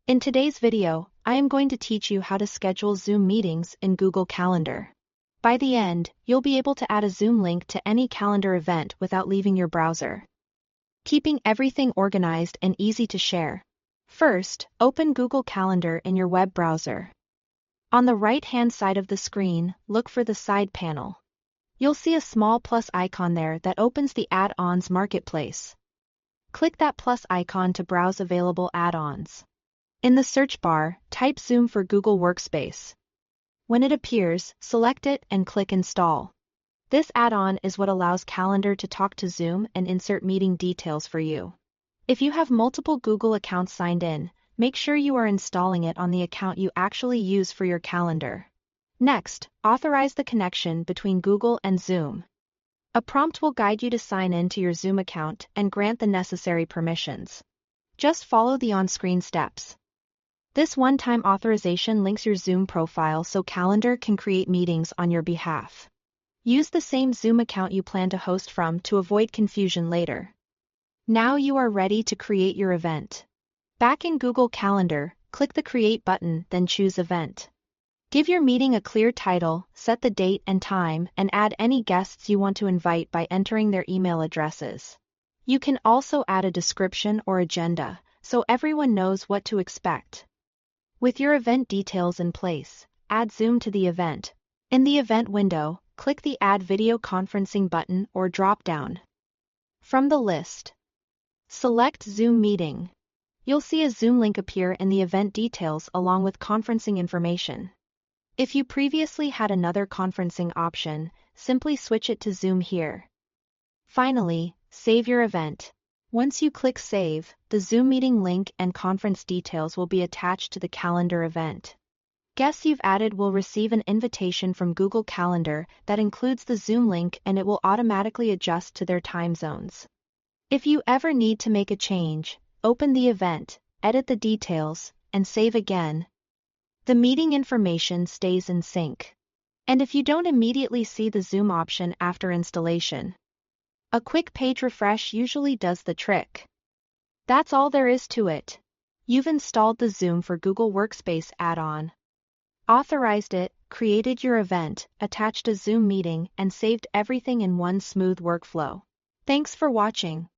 In today's video, I am going to teach you how to schedule Zoom meetings in Google Calendar. By the end, you'll be able to add a Zoom link to any calendar event without leaving your browser, keeping everything organized and easy to share. First, open Google Calendar in your web browser. On the right-hand side of the screen, look for the side panel. You'll see a small plus icon there that opens the Add-ons Marketplace. Click that plus icon to browse available add-ons. In the search bar, type Zoom for Google Workspace. When it appears, select it and click Install. This add-on is what allows Calendar to talk to Zoom and insert meeting details for you. If you have multiple Google accounts signed in, make sure you are installing it on the account you actually use for your calendar. Next, authorize the connection between Google and Zoom. A prompt will guide you to sign in to your Zoom account and grant the necessary permissions. Just follow the on-screen steps. This one-time authorization links your Zoom profile so Calendar can create meetings on your behalf. Use the same Zoom account you plan to host from to avoid confusion later. Now you are ready to create your event. Back in Google Calendar, click the Create button, then choose Event. Give your meeting a clear title, set the date and time, and add any guests you want to invite by entering their email addresses. You can also add a description or agenda, so everyone knows what to expect. With your event details in place, add Zoom to the event. In the event window, click the Add Video Conferencing button or drop-down. From the list, select Zoom Meeting. You'll see a Zoom link appear in the event details along with conferencing information. If you previously had another conferencing option, simply switch it to Zoom here. Finally, save your event. Once you click Save, the Zoom meeting link and conference details will be attached to the calendar event. Guests you've added will receive an invitation from Google Calendar that includes the Zoom link, and it will automatically adjust to their time zones. If you ever need to make a change, open the event, edit the details, and save again. The meeting information stays in sync. And if you don't immediately see the Zoom option after installation, a quick page refresh usually does the trick. That's all there is to it. You've installed the Zoom for Google Workspace add-on, authorized it, created your event, attached a Zoom meeting, and saved everything in one smooth workflow. Thanks for watching.